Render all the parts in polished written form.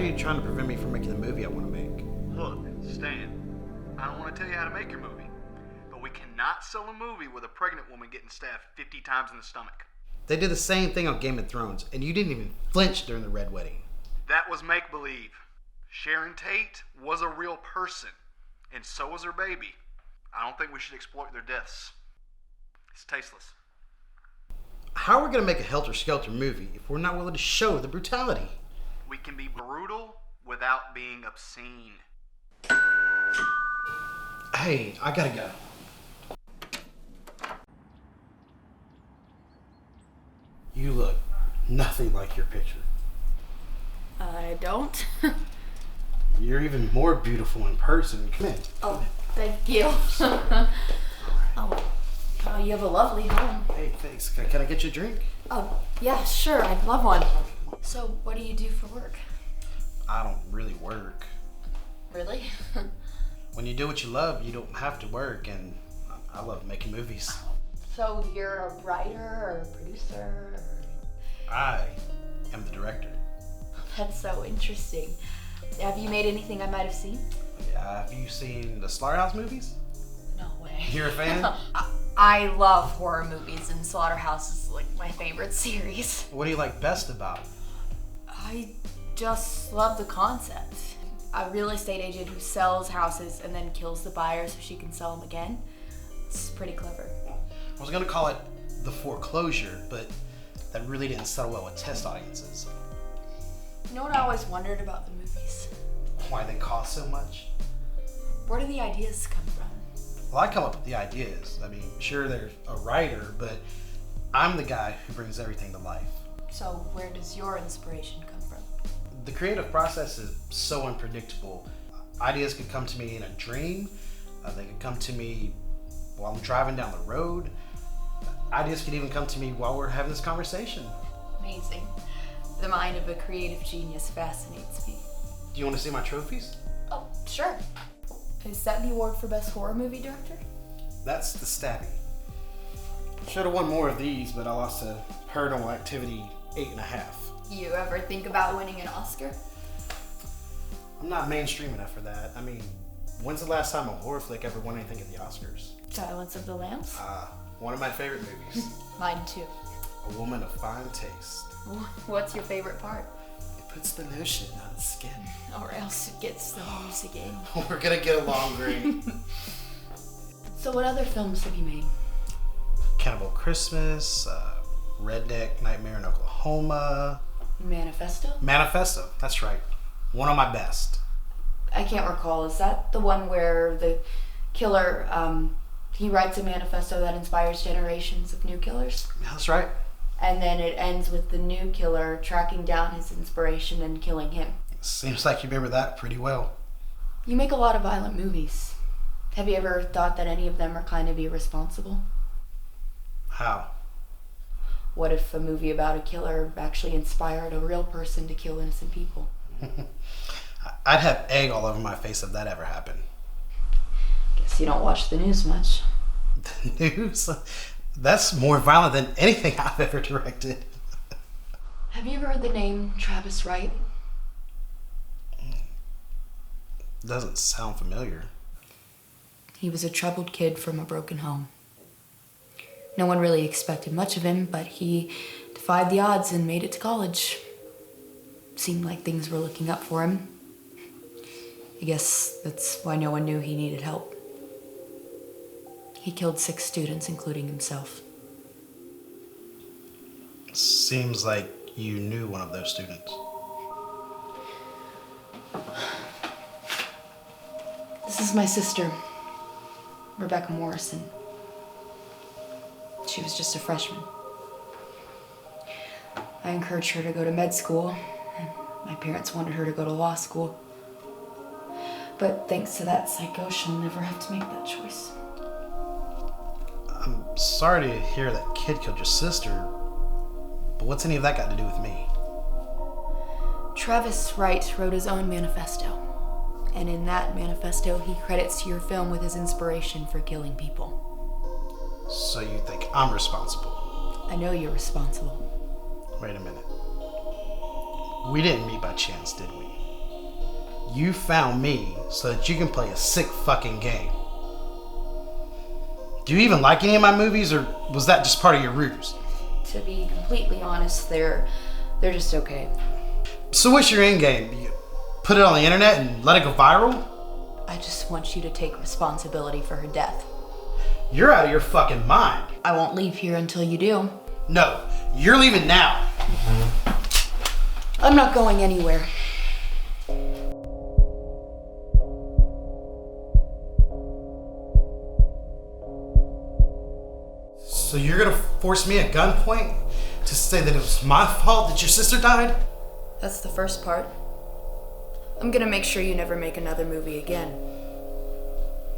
you trying to prevent me from making the movie I want to make? Look, Stan, I don't want to tell you how to make your movie, but we cannot sell a movie with a pregnant woman getting stabbed 50 times in the stomach. They did the same thing on Game of Thrones, and you didn't even flinch during the Red Wedding. That was make-believe. Sharon Tate was a real person, and so was her baby. I don't think we should exploit their deaths. It's tasteless. How are we going to make a helter-skelter movie if we're not willing to show the brutality? We can be brutal without being obscene. Hey, I gotta go. You look nothing like your picture. I don't. You're even more beautiful in person. Come in. Oh, thank you. Oh, you have a lovely home. Hey, thanks. Can I get you a drink? Oh, yeah, sure. I'd love one. So, what do you do for work? I don't really work. Really? When you do what you love, you don't have to work, and I love making movies. So, you're a writer or a producer? I am the director. That's so interesting. Have you made anything I might have seen? Have you seen the Slaughterhouse movies? No way. You're a fan? I love horror movies, and Slaughterhouse is like my favorite series. What do you like best about it? I just love the concept. A real estate agent who sells houses and then kills the buyer so she can sell them again. It's pretty clever. I was gonna call it The Foreclosure, but that really didn't settle well with test audiences. You know what I always wondered about the movies? Why they cost so much? Where do the ideas come from? Well, I come up with the ideas. I mean, sure, there's a writer, but I'm the guy who brings everything to life. So where does your inspiration come from? The creative process is so unpredictable. Ideas could come to me in a dream. They could come to me while I'm driving down the road. Ideas could even come to me while we're having this conversation. Amazing. The mind of a creative genius fascinates me. Do you want to see my trophies? Oh, sure. Is that the award for Best Horror Movie Director? That's the Stabby. Should have won more of these, but I lost to Paranormal Activity 8.5. You ever think about winning an Oscar? I'm not mainstream enough for that. I mean, when's the last time a horror flick ever won anything at the Oscars? Silence of the Lambs? One of my favorite movies. Mine too. A woman of fine taste. What's your favorite part? It puts the lotion on the skin. Or else it gets the music in. We're gonna get along great. So what other films have you made? Cannibal Christmas, Redneck Nightmare in Oklahoma. Manifesto? Manifesto, that's right. One of my best. I can't recall. Is that the one where the killer, he writes a manifesto that inspires generations of new killers? That's right. And then it ends with the new killer tracking down his inspiration and killing him. Seems like you remember that pretty well. You make a lot of violent movies. Have you ever thought that any of them are kind of irresponsible? How? What if a movie about a killer actually inspired a real person to kill innocent people? I'd have egg all over my face if that ever happened. Guess you don't watch the news much. The news? That's more violent than anything I've ever directed. Have you ever heard the name Travis Wright? Doesn't sound familiar. He was a troubled kid from a broken home. No one really expected much of him, but he defied the odds and made it to college. Seemed like things were looking up for him. I guess that's why no one knew he needed help. He killed 6 students, including himself. Seems like you knew one of those students. This is my sister, Rebecca Morrison. She was just a freshman. I encouraged her to go to med school, and my parents wanted her to go to law school. But thanks to that psycho, she'll never have to make that choice. I'm sorry to hear that kid killed your sister, but what's any of that got to do with me? Travis Wright wrote his own manifesto. And in that manifesto, he credits your film with his inspiration for killing people. So you think I'm responsible? I know you're responsible. Wait a minute. We didn't meet by chance, did we? You found me so that you can play a sick fucking game. Do you even like any of my movies, or was that just part of your ruse? To be completely honest, they're just okay. So what's your end game? You put it on the internet and let it go viral? I just want you to take responsibility for her death. You're out of your fucking mind. I won't leave here until you do. No, you're leaving now. I'm not going anywhere. So you're gonna force me at gunpoint to say that it was my fault that your sister died? That's the first part. I'm gonna make sure you never make another movie again.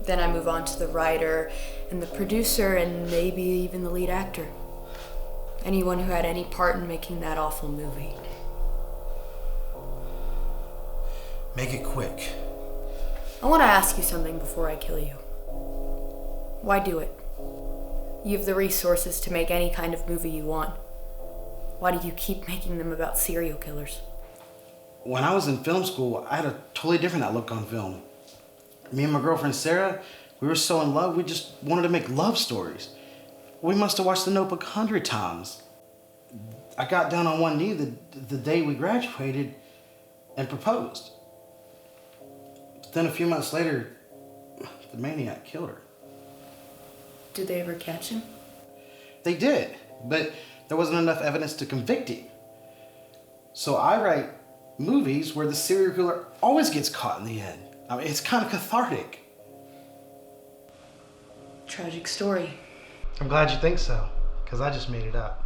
Then I move on to the writer and the producer and maybe even the lead actor. Anyone who had any part in making that awful movie. Make it quick. I want to ask you something before I kill you. Why do it? You have the resources to make any kind of movie you want. Why do you keep making them about serial killers? When I was in film school, I had a totally different outlook on film. Me and my girlfriend Sarah, we were so in love, we just wanted to make love stories. We must have watched The Notebook 100 times. I got down on one knee the day we graduated and proposed. But then a few months later, the maniac killed her. Did they ever catch him? They did, but there wasn't enough evidence to convict him. So I write movies where the serial killer always gets caught in the end. I mean, it's kind of cathartic. Tragic story. I'm glad you think so, because I just made it up.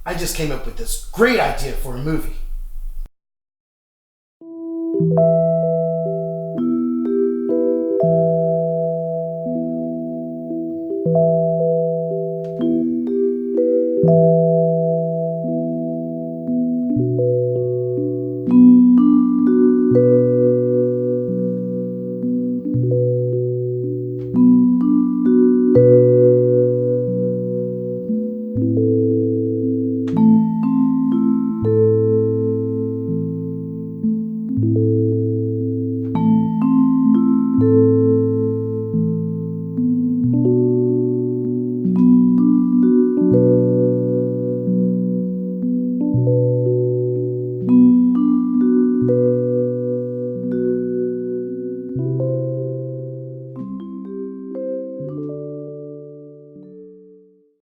I just came up with this great idea for a movie.